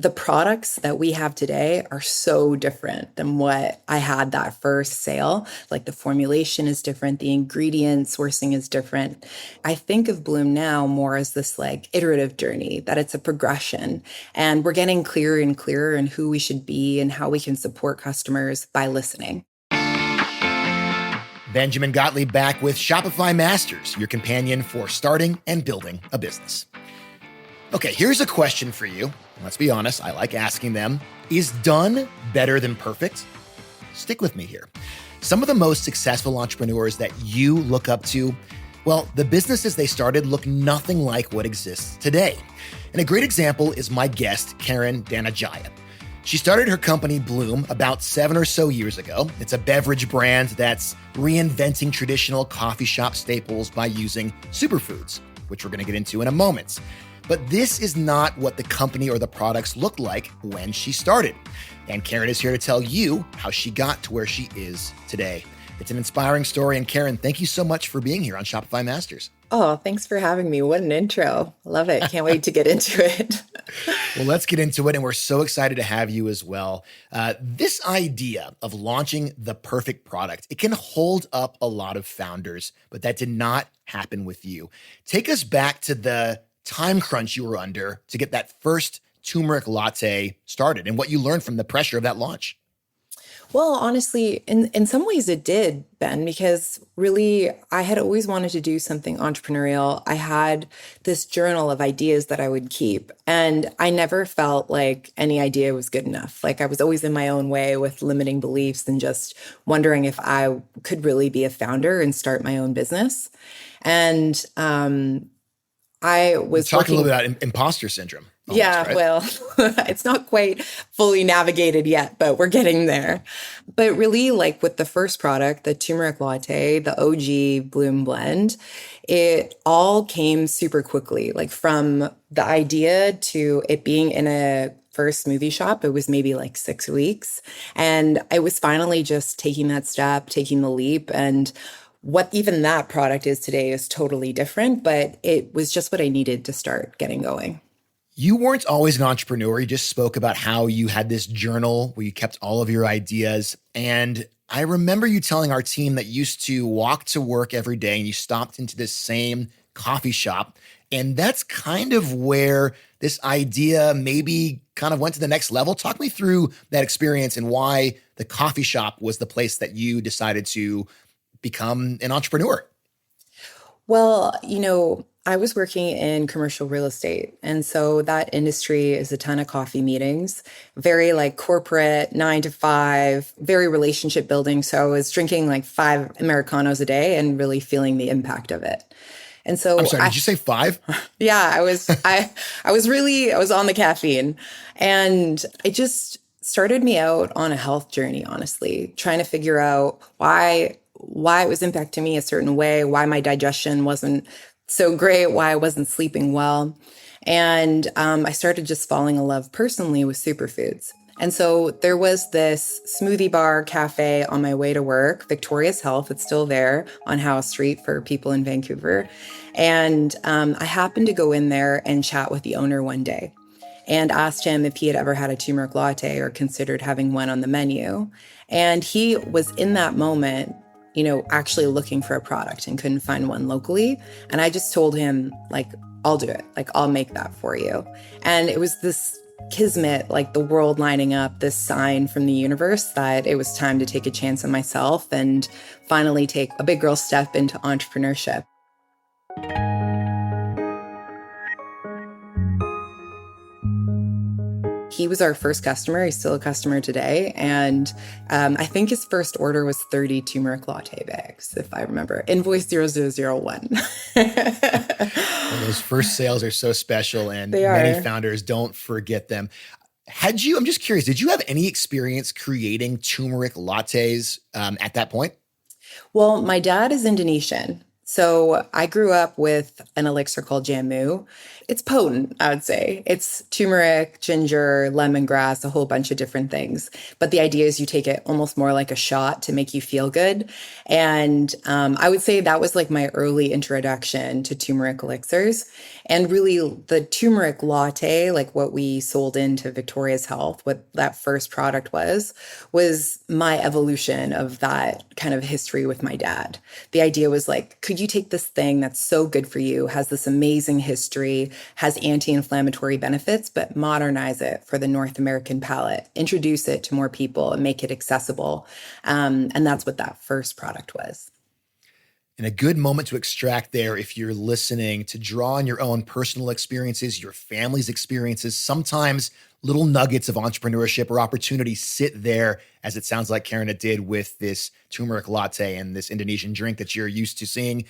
the products that we have today are so different than what I had that first sale. Like the formulation is different, the ingredient sourcing is different. I think of Bloom now more as this like iterative journey, that it's a progression. And we're getting clearer and clearer in who we should be and how we can support customers by listening. Benjamin Gottlieb back with Shopify Masters, your companion for starting and building a business. Okay, here's a question for you. Let's be honest, I like asking them. Is done better than perfect? Stick with me here. Some of the most successful entrepreneurs that you look up to, well, the businesses they started look nothing like what exists today. And a great example is my guest, Karen Danudjaja. She started her company Blume about 7 or so years ago. It's a beverage brand that's reinventing traditional coffee shop staples by using superfoods, which we're going to get into in a moment. But this is not what the company or the products looked like when she started. And Karen is here to tell you how she got to where she is today. It's an inspiring story. And Karen, thank you so much for being here on Shopify Masters. Oh, thanks for having me. What an intro. Love it. Can't wait to get into it. Well, let's get into it. And we're so excited to have you as well. This idea of launching the perfect product, it can hold up a lot of founders, but that did not happen with you. Take us back to the time crunch you were under to get that first turmeric latte started and what you learned from the pressure of that launch. Well, honestly, in some ways it did, Ben, because really I had always wanted to do something entrepreneurial. I had this journal of ideas that I would keep, and I never felt like any idea was good enough. Like I was always in my own way with limiting beliefs and just wondering if I could really be a founder and start my own business. And I was talking a little bit about imposter syndrome. Almost, yeah, right? Well, it's not quite fully navigated yet, but we're getting there. But really, like with the first product, the turmeric latte, the OG Blume blend, it all came super quickly. Like from the idea to it being in a first smoothie shop, it was maybe like 6 weeks. And I was finally just taking that step, taking the leap. And what even that product is today is totally different, but it was just what I needed to start getting going. You weren't always an entrepreneur. You just spoke about how you had this journal where you kept all of your ideas. And I remember you telling our team that you used to walk to work every day and you stopped into this same coffee shop. And that's kind of where this idea maybe kind of went to the next level. Talk me through that experience and why the coffee shop was the place that you decided to become an entrepreneur. Well, I was working in commercial real estate. And so that industry is a ton of coffee meetings, very like corporate, 9 to 5, very relationship building. So I was drinking like 5 Americanos a day and really feeling the impact of it. And so I'm sorry, did you say 5? Yeah, I was on the caffeine, and it just started me out on a health journey, honestly, trying to figure out why it was impacting me a certain way, why my digestion wasn't so great, why I wasn't sleeping well. And I started just falling in love personally with superfoods. And so there was this smoothie bar cafe on my way to work, Victoria's Health. It's still there on Howe Street for people in Vancouver. And I happened to go in there and chat with the owner one day and asked him if he had ever had a turmeric latte or considered having one on the menu. And he was in that moment actually looking for a product and couldn't find one locally. And I just told him, like, I'll do it. Like, I'll make that for you. And it was this kismet, like the world lining up, this sign from the universe that it was time to take a chance on myself and finally take a big girl step into entrepreneurship. He was our first customer. He's still a customer today. And I think his first order was 30 turmeric latte bags, if I remember. Invoice 0001. Well, those first sales are so special, and many founders don't forget them. I'm just curious, did you have any experience creating turmeric lattes at that point? Well, my dad is Indonesian. So I grew up with an elixir called Jamu. It's potent, I would say. It's turmeric, ginger, lemongrass, a whole bunch of different things. But the idea is you take it almost more like a shot to make you feel good. And I would say that was like my early introduction to turmeric elixirs. And really, the turmeric latte, like what we sold into Victoria's Health, what that first product was my evolution of that kind of history with my dad. The idea was like, could you take this thing that's so good for you, has this amazing history, has anti-inflammatory benefits, but modernize it for the North American palate, introduce it to more people and make it accessible. And that's what that first product was. And a good moment to extract there, if you're listening, to draw on your own personal experiences, your family's experiences. Sometimes little nuggets of entrepreneurship or opportunity sit there, as it sounds like Karen did with this turmeric latte and this Indonesian drink that you're used to seeing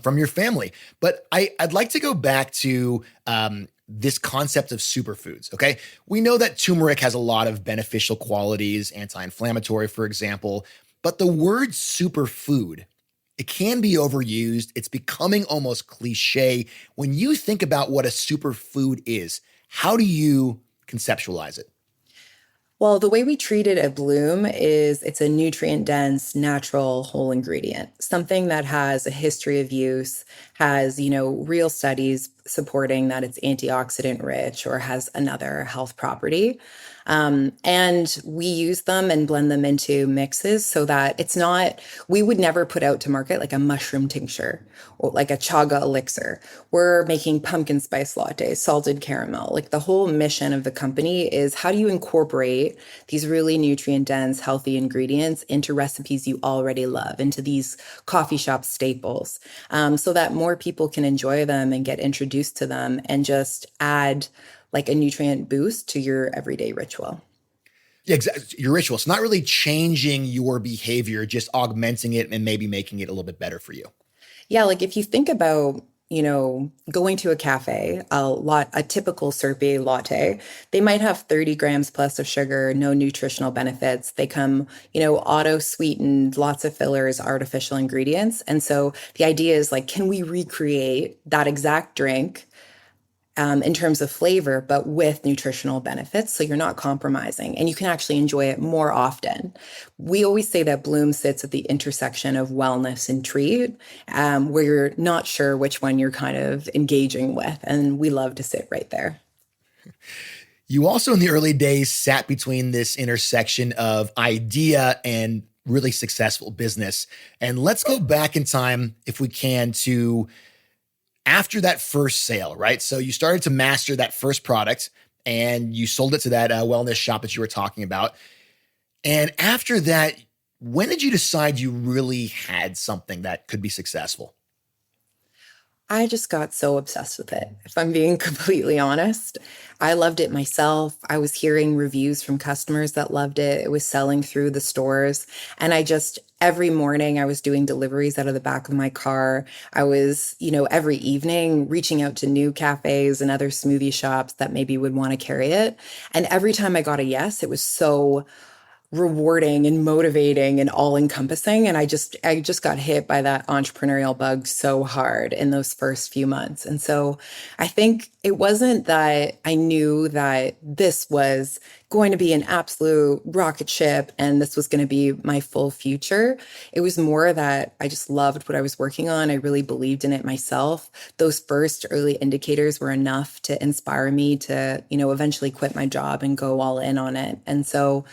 from your family. But I'd like to go back to this concept of superfoods, okay? We know that turmeric has a lot of beneficial qualities, anti-inflammatory, for example, but the word superfood, it can be overused. It's becoming almost cliche. When you think about what a superfood is, how do you conceptualize it? Well, the way we treat it at Bloom is it's a nutrient dense, natural, whole ingredient, something that has a history of use, has, real studies supporting that it's antioxidant rich or has another health property. And we use them and blend them into mixes so that it's not, we would never put out to market like a mushroom tincture or like a chaga elixir. We're making pumpkin spice lattes, salted caramel. Like the whole mission of the company is how do you incorporate these really nutrient dense, healthy ingredients into recipes you already love, into these coffee shop staples, so that more people can enjoy them and get introduced to them and just add like a nutrient boost to your everyday ritual. Yeah, exactly. Your ritual. It's not really changing your behavior, just augmenting it and maybe making it a little bit better for you. Yeah, like if you think about, going to a cafe, a typical Serpy latte, they might have 30 grams plus of sugar, no nutritional benefits. They come, auto sweetened, lots of fillers, artificial ingredients. And so the idea is like, can we recreate that exact drink in terms of flavor, but with nutritional benefits. So you're not compromising and you can actually enjoy it more often. We always say that Bloom sits at the intersection of wellness and treat, where you're not sure which one you're kind of engaging with. And we love to sit right there. You also in the early days sat between this intersection of idea and really successful business. And let's go back in time, if we can, to after that first sale, right? So you started to master that first product and you sold it to that wellness shop that you were talking about. And after that, when did you decide you really had something that could be successful? I just got so obsessed with it. If I'm being completely honest, I loved it myself. I was hearing reviews from customers that loved it. It was selling through the stores. And every morning I was doing deliveries out of the back of my car. I was, every evening reaching out to new cafes and other smoothie shops that maybe would want to carry it. And every time I got a yes, it was so rewarding and motivating and all encompassing. And I just got hit by that entrepreneurial bug so hard in those first few months. And so I think it wasn't that I knew that this was going to be an absolute rocket ship and this was going to be my full future. It was more that I just loved what I was working on. I really believed in it myself. Those first early indicators were enough to inspire me to, eventually quit my job and go all in on it. And so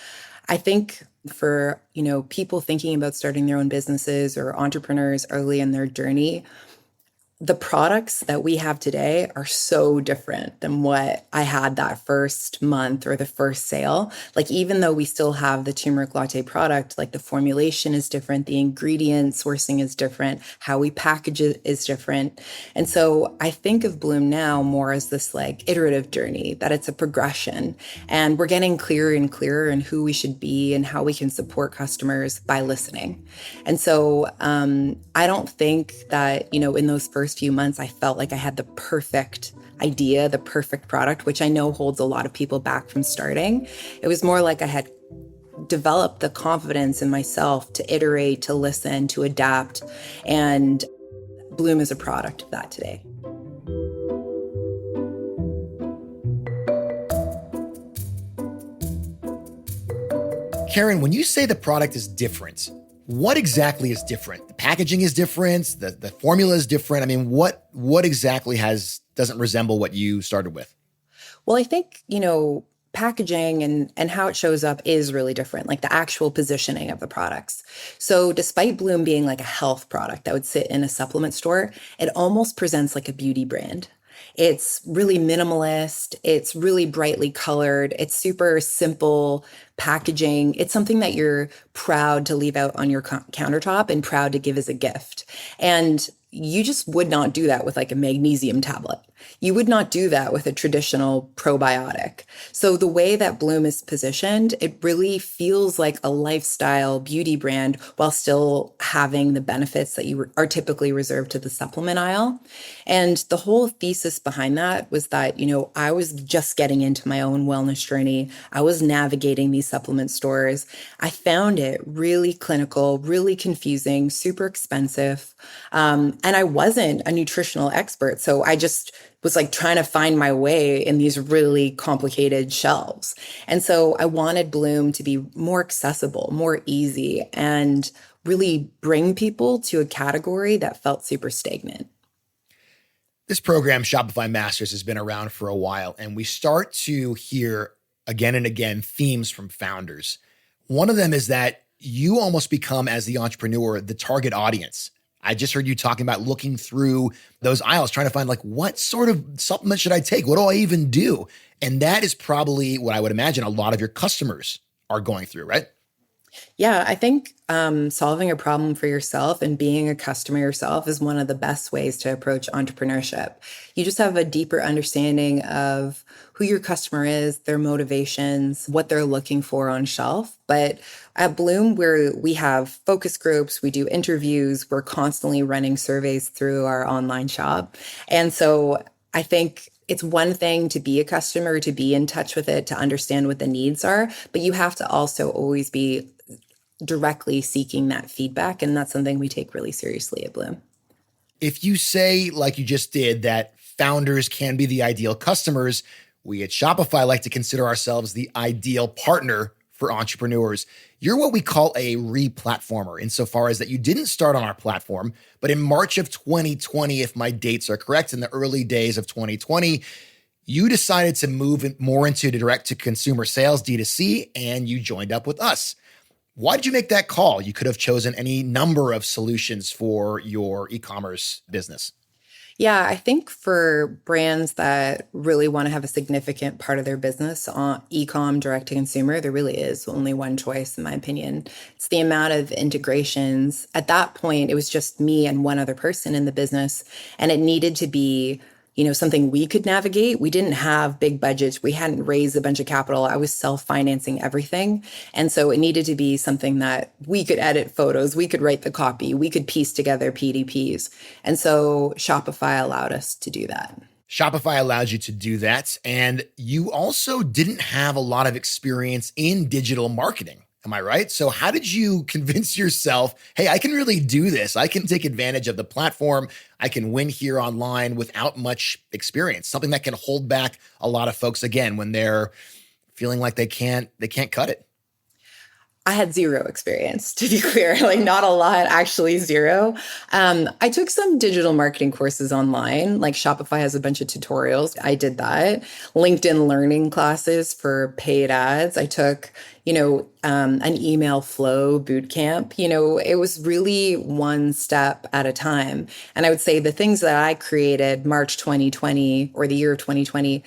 I think for, people thinking about starting their own businesses or entrepreneurs early in their journey, the products that we have today are so different than what I had that first month or the first sale. Like, even though we still have the turmeric latte product, like the formulation is different, the ingredient sourcing is different, how we package it is different. And so I think of Bloom now more as this like iterative journey, that it's a progression and we're getting clearer and clearer in who we should be and how we can support customers by listening. And so I don't think that, in those first few months, I felt like I had the perfect idea, the perfect product, which I know holds a lot of people back from starting. It was more like I had developed the confidence in myself to iterate, to listen, to adapt. And Blume is a product of that today. Karen, when you say the product is different, what exactly is different? The packaging is different. The formula is different. I mean, what exactly doesn't resemble what you started with? Well, I think, packaging and how it shows up is really different, like the actual positioning of the products. So despite Blume being like a health product that would sit in a supplement store, it almost presents like a beauty brand. It's really minimalist. It's really brightly colored. It's super simple packaging. It's something that you're proud to leave out on your countertop and proud to give as a gift. And you just would not do that with like a magnesium tablet. You would not do that with a traditional probiotic. So the way that Blume is positioned, it really feels like a lifestyle beauty brand while still having the benefits that you are typically reserved to the supplement aisle. And the whole thesis behind that was that, I was just getting into my own wellness journey. I was navigating these supplement stores. I found it really clinical, really confusing, super expensive. And I wasn't a nutritional expert. So I just was like trying to find my way in these really complicated shelves. And so I wanted Blume to be more accessible, more easy, and really bring people to a category that felt super stagnant. This program, Shopify Masters, has been around for a while, and we start to hear again and again themes from founders. One of them is that you almost become, as the entrepreneur, the target audience. I just heard you talking about looking through those aisles, trying to find like, what sort of supplement should I take? What do I even do? And that is probably what I would imagine a lot of your customers are going through, right? Yeah, I think solving a problem for yourself and being a customer yourself is one of the best ways to approach entrepreneurship. You just have a deeper understanding of who your customer is, their motivations, what they're looking for on shelf. But at Blume, we have focus groups, we do interviews, we're constantly running surveys through our online shop. And so I think it's one thing to be a customer, to be in touch with it, to understand what the needs are, but you have to also always be directly seeking that feedback. And that's something we take really seriously at Blume. If you say, like you just did, that founders can be the ideal customers, we at Shopify like to consider ourselves the ideal partner for entrepreneurs. You're what we call a re-platformer, insofar as that you didn't start on our platform, but in March of 2020, if my dates are correct, in the early days of 2020, you decided to move more into direct-to-consumer sales, D2C, and you joined up with us. Why did you make that call? You could have chosen any number of solutions for your e-commerce business. Yeah, I think for brands that really want to have a significant part of their business on e-com, direct to consumer, there really is only one choice, in my opinion. It's the amount of integrations. At that point, it was just me and one other person in the business, and it needed to be something we could navigate. We didn't have big budgets. We hadn't raised a bunch of capital. I was self-financing everything. And so it needed to be something that we could edit photos, we could write the copy, we could piece together PDPs. And so Shopify allowed us to do that. Shopify allows you to do that. And you also didn't have a lot of experience in digital marketing. Am I right? So how did you convince yourself, hey, I can really do this. I can take advantage of the platform. I can win here online without much experience, something that can hold back a lot of folks, again, when they're feeling like they can't cut it. I had zero experience, to be clear, like not a lot, actually zero. I took some digital marketing courses online, like Shopify has a bunch of tutorials. I did that. LinkedIn learning classes for paid ads. I took, an email flow boot camp. It was really one step at a time. And I would say the things that I created March 2020 or the year of 2020,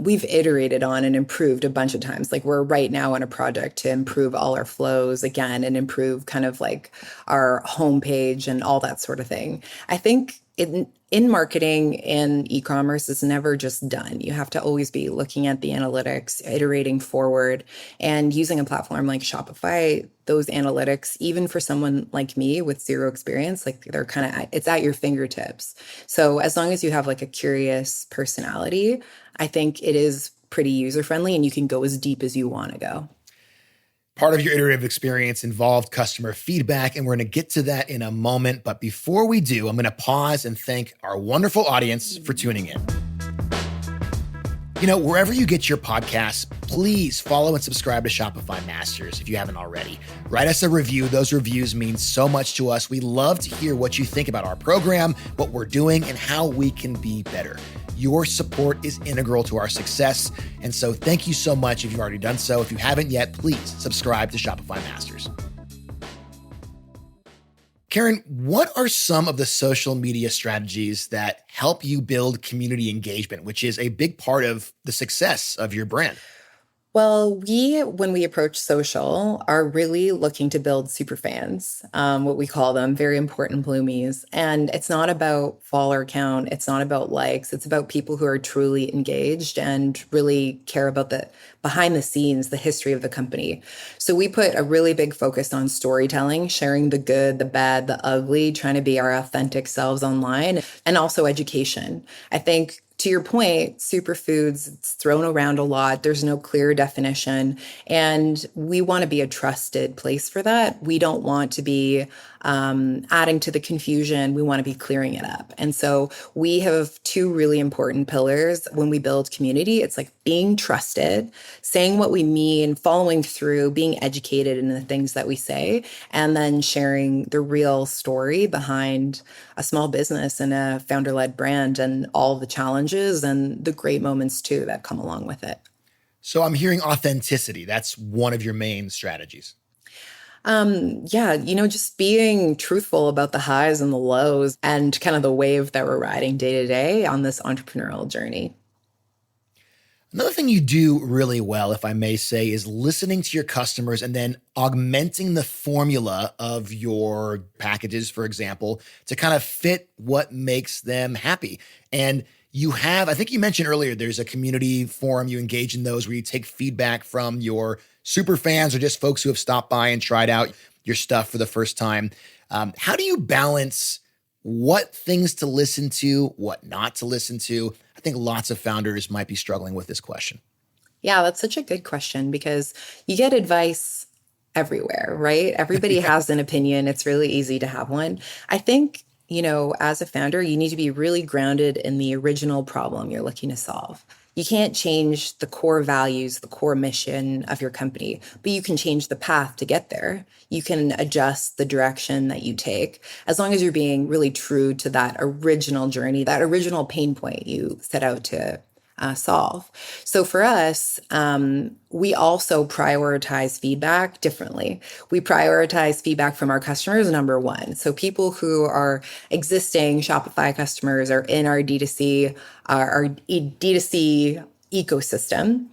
we've iterated on and improved a bunch of times. Like we're right now on a project to improve all our flows again and improve kind of like our homepage and all that sort of thing. I think in marketing and e-commerce is never just done. You have to always be looking at the analytics, iterating forward, and using a platform like Shopify. Those analytics, even for someone like me with zero experience, like they're it's at your fingertips. So as long as you have like a curious personality, I think it is pretty user friendly and you can go as deep as you want to go. Part of your iterative experience involved customer feedback, and we're going to get to that in a moment. But before we do, I'm going to pause and thank our wonderful audience for tuning in. Wherever you get your podcasts, please follow and subscribe to Shopify Masters if you haven't already. Write us a review. Those reviews mean so much to us. We love to hear what you think about our program, what we're doing, and how we can be better. Your support is integral to our success. And so thank you so much if you've already done so. If you haven't yet, please subscribe to Shopify Masters. Karen, what are some of the social media strategies that help you build community engagement, which is a big part of the success of your brand? Well, when we approach social, are really looking to build super fans, what we call them, very important Blumies. And it's not about follower count. It's not about likes. It's about people who are truly engaged and really care about the behind the scenes, the history of the company. So we put a really big focus on storytelling, sharing the good, the bad, the ugly, trying to be our authentic selves online, and also education. I think to your point, superfoods, it's thrown around a lot. There's no clear definition. And we want to be a trusted place for that. We don't want to be adding to the confusion. We want to be clearing it up. And so we have two really important pillars when we build community. It's like being trusted, saying what we mean, following through, being educated in the things that we say, and then sharing the real story behind a small business and a founder-led brand and all the challenges and the great moments too that come along with it. So I'm hearing authenticity. That's one of your main strategies. Just being truthful about the highs and the lows and kind of the wave that we're riding day to day on this entrepreneurial journey. Another thing you do really well, if I may say, is listening to your customers and then augmenting the formula of your packages, for example, to kind of fit what makes them happy. And you have, I think you mentioned earlier, there's a community forum, you engage in those where you take feedback from your super fans or just folks who have stopped by and tried out your stuff for the first time. How do you balance what things to listen to, what not to listen to? I think lots of founders might be struggling with this question. Yeah, that's such a good question because you get advice everywhere, right? Everybody has an opinion. It's really easy to have one. I think, as a founder, you need to be really grounded in the original problem you're looking to solve. You can't change the core values, the core mission of your company, but you can change the path to get there. You can adjust the direction that you take as long as you're being really true to that original journey, that original pain point you set out to solve. So for us, we also prioritize feedback differently. We prioritize feedback from our customers, number one. So people who are existing Shopify customers are in our D2C ecosystem.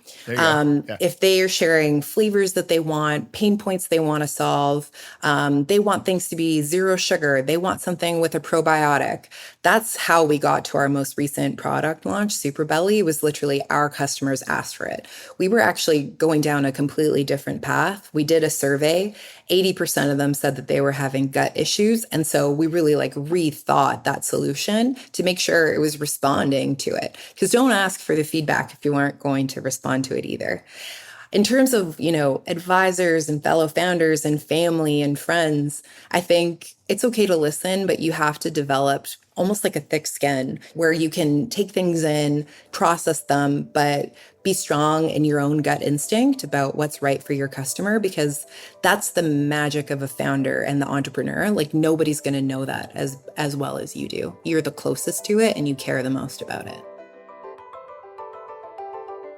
If they are sharing flavors that they want, pain points they want to solve, they want things to be zero sugar, they want something with a probiotic. That's how we got to our most recent product launch. Super Belly was literally our customers asked for it. We were actually going down a completely different path. We did a survey. 80% of them said that they were having gut issues. And so we really rethought that solution to make sure it was responding to it. Because don't ask for the feedback if you aren't going to respond to it either. In terms of, advisors and fellow founders and family and friends, I think it's okay to listen, but you have to develop almost like a thick skin where you can take things in, process them, but be strong in your own gut instinct about what's right for your customer, because that's the magic of a founder and the entrepreneur. Nobody's going to know that as well as you do. You're the closest to it and you care the most about it.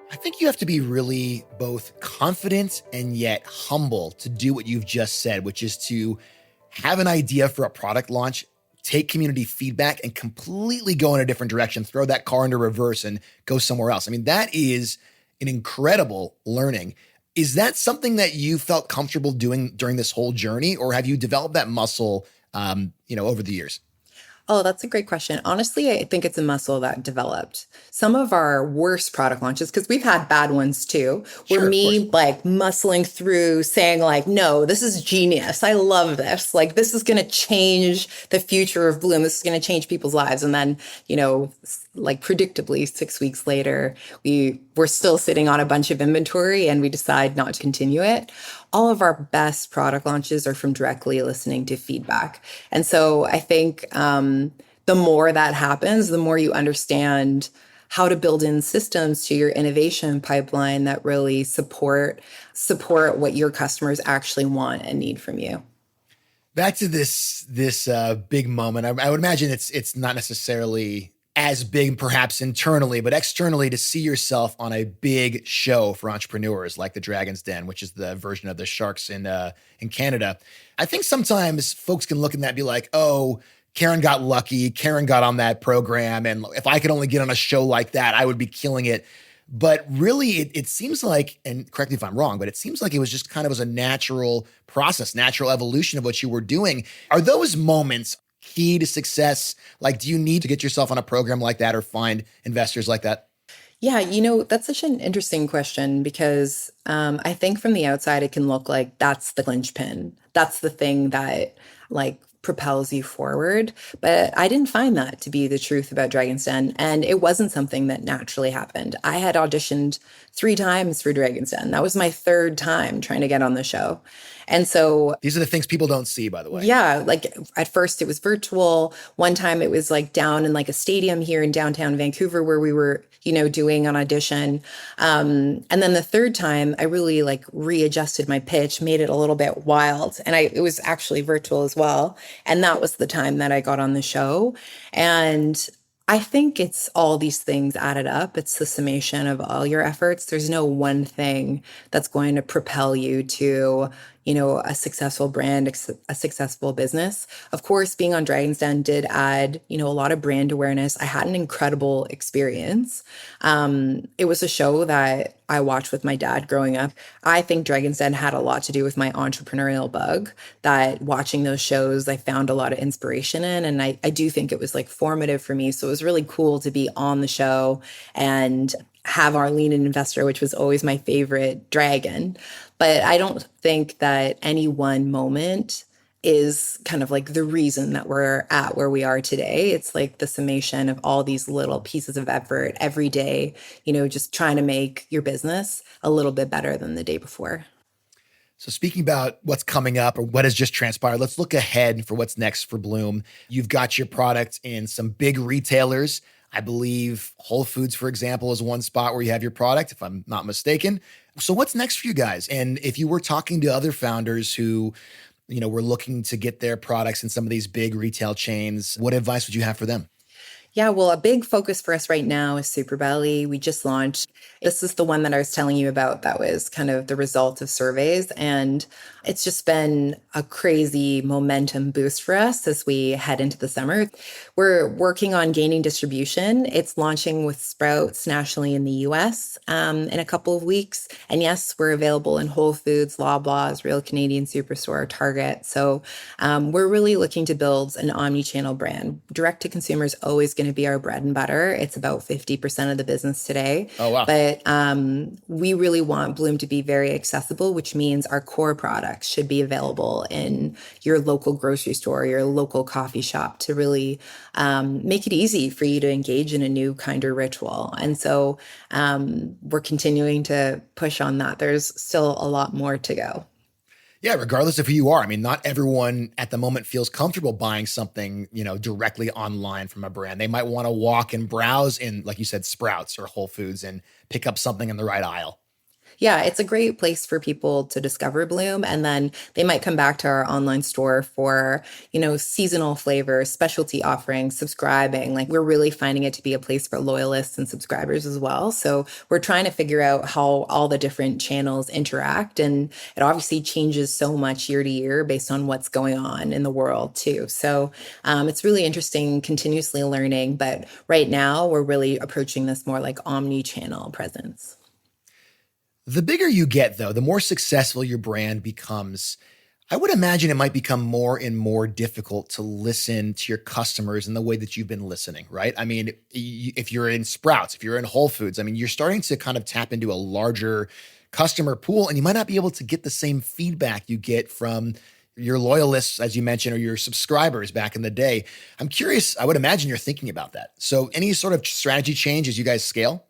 I think you have to be really both confident and yet humble to do what you've just said, which is to have an idea for a product launch, take community feedback and completely go in a different direction, throw that car into reverse and go somewhere else. I mean, that is an incredible learning. Is that something that you felt comfortable doing during this whole journey, or have you developed that muscle, over the years? Oh, that's a great question. Honestly, I think it's a muscle that developed. Some of our worst product launches, because we've had bad ones too, were me muscling through saying no, this is genius. I love this. This is going to change the future of Blume. This is going to change people's lives. And then, predictably 6 weeks later, we we're still sitting on a bunch of inventory and we decide not to continue it. All of our best product launches are from directly listening to feedback. And so I think the more that happens, the more you understand how to build in systems to your innovation pipeline that really support what your customers actually want and need from you. Back to this big moment. I would imagine it's not necessarily as big, perhaps internally, but externally, to see yourself on a big show for entrepreneurs like the Dragon's Den, which is the version of the Sharks in Canada. I think sometimes folks can look at that and be like, "Oh, Karen got lucky. Karen got on that program, and if I could only get on a show like that, I would be killing it." But really, it seems like, and correct me if I'm wrong, but it seems like it was just kind of as a natural process, natural evolution of what you were doing. Are those moments key to success? Like, do you need to get yourself on a program like that or find investors like that? Yeah, that's such an interesting question because I think from the outside, it can look like that's the linchpin. That's the thing that like propels you forward. But I didn't find that to be the truth about Dragon's Den. And it wasn't something that naturally happened. I had auditioned 3 times for Dragon's Den. That was my third time trying to get on the show. And so these are the things people don't see, by the way. Yeah, like at first it was virtual. One time it was like down in like a stadium here in downtown Vancouver where we were, doing an audition. And then the third time I really like readjusted my pitch, made it a little bit wild. And it was actually virtual as well. And that was the time that I got on the show. And I think it's all these things added up. It's the summation of all your efforts. There's no one thing that's going to propel you to, a successful brand, a successful business. Of course, being on Dragon's Den did add, a lot of brand awareness. I had an incredible experience. It was a show that I watched with my dad growing up. I think Dragon's Den had a lot to do with my entrepreneurial bug, that watching those shows, I found a lot of inspiration in. And I do think it was like formative for me. So it was really cool to be on the show and have our lean investor, which was always my favorite dragon. But I don't think that any one moment is kind of like the reason that we're at where we are today. It's like the summation of all these little pieces of effort every day, just trying to make your business a little bit better than the day before. So speaking about what's coming up or what has just transpired, let's look ahead for what's next for Blume. You've got your product in some big retailers. I believe Whole Foods, for example, is one spot where you have your product, if I'm not mistaken. So what's next for you guys? And if you were talking to other founders who, were looking to get their products in some of these big retail chains, what advice would you have for them? Yeah, well, a big focus for us right now is Superbelly. We just launched. This is the one that I was telling you about that was kind of the result of surveys. And it's just been a crazy momentum boost for us as we head into the summer. We're working on gaining distribution. It's launching with Sprouts nationally in the US in a couple of weeks. And yes, we're available in Whole Foods, Loblaws, Real Canadian Superstore, Target. So we're really looking to build an omni-channel brand. Direct to consumer is always going to be our bread and butter. It's about 50% of the business today. Oh, wow. But we really want Blume to be very accessible, which means our core products should be available in your local grocery store, your local coffee shop, to really make it easy for you to engage in a new kinder ritual. And so we're continuing to push on that. There's still a lot more to go. Yeah, regardless of who you are. I mean, not everyone at the moment feels comfortable buying something, directly online from a brand. They might want to walk and browse in, like you said, Sprouts or Whole Foods and pick up something in the right aisle. Yeah, it's a great place for people to discover Blume. And then they might come back to our online store for, seasonal flavors, specialty offerings, subscribing. Like we're really finding it to be a place for loyalists and subscribers as well. So we're trying to figure out how all the different channels interact. And it obviously changes so much year to year based on what's going on in the world too. So it's really interesting, continuously learning. But right now we're really approaching this more like omni-channel presence. The bigger you get, though, the more successful your brand becomes. I would imagine it might become more and more difficult to listen to your customers in the way that you've been listening, right? I mean, if you're in Sprouts, if you're in Whole Foods, I mean, you're starting to kind of tap into a larger customer pool, and you might not be able to get the same feedback you get from your loyalists, as you mentioned, or your subscribers back in the day. I'm curious, I would imagine you're thinking about that. So any sort of strategy change as you guys scale?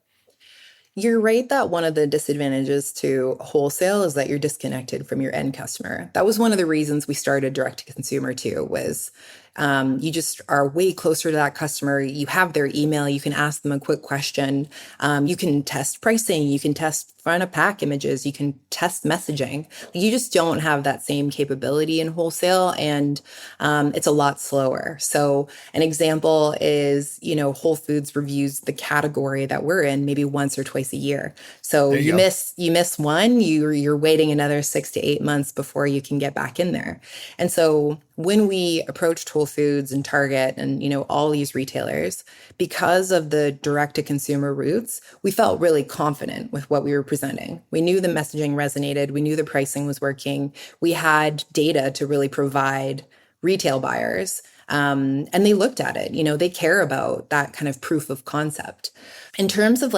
You're right that one of the disadvantages to wholesale is that you're disconnected from your end customer. That was one of the reasons we started direct to consumer too, was you just are way closer to that customer. You have their email. You can ask them a quick question. You can test pricing. You can test front of pack images. You can test messaging. You just don't have that same capability in wholesale, and it's a lot slower. So an example is, Whole Foods reviews the category that we're in maybe once or twice a year. So There you go. miss one, you're waiting another 6 to 8 months before you can get back in there. And so when we approached Whole Foods and Target and, all these retailers, because of the direct to consumer roots, we felt really confident with what we were presenting. We knew the messaging resonated. We knew the pricing was working. We had data to really provide retail buyers. And they looked at it, they care about that kind of proof of concept. In terms of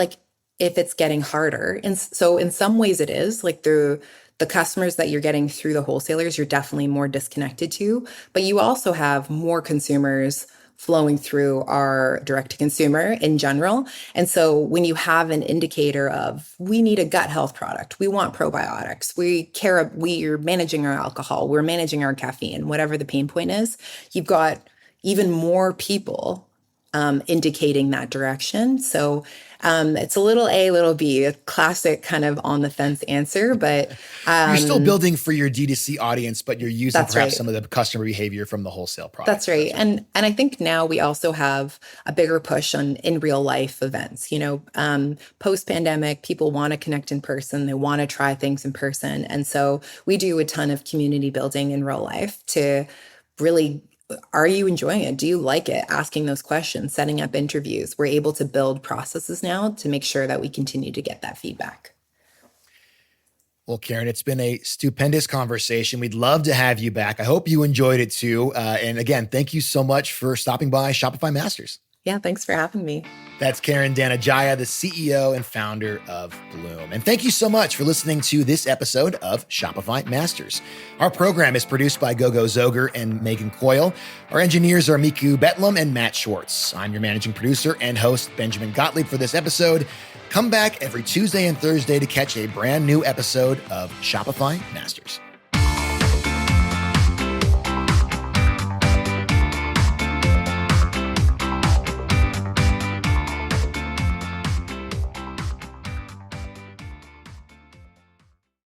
if it's getting harder, and so in some ways it is like the customers that you're getting through the wholesalers, you're definitely more disconnected to, but you also have more consumers flowing through our direct to consumer in general. And so when you have an indicator of, we need a gut health product, we want probiotics, we're managing our alcohol, we're managing our caffeine, whatever the pain point is, you've got even more people indicating that direction. So it's a little A, little B, a classic kind of on the fence answer, but You're still building for your D2C audience, but you're using that's perhaps right. some of the customer behavior from the wholesale product. That's right. And I think now we also have a bigger push on in real life events. Post pandemic, people want to connect in person. They want to try things in person. And so we do a ton of community building in real life to really, are you enjoying it? Do you like it? Asking those questions, setting up interviews. We're able to build processes now to make sure that we continue to get that feedback. Well, Karen, it's been a stupendous conversation. We'd love to have you back. I hope you enjoyed it too. And again, thank you so much for stopping by Shopify Masters. Yeah, thanks for having me. That's Karen Danudjaja, the CEO and founder of Blume. And thank you so much for listening to this episode of Shopify Masters. Our program is produced by Gogo Zoger and Megan Coyle. Our engineers are Miku Betlam and Matt Schwartz. I'm your managing producer and host, Benjamin Gottlieb, for this episode. Come back every Tuesday and Thursday to catch a brand new episode of Shopify Masters.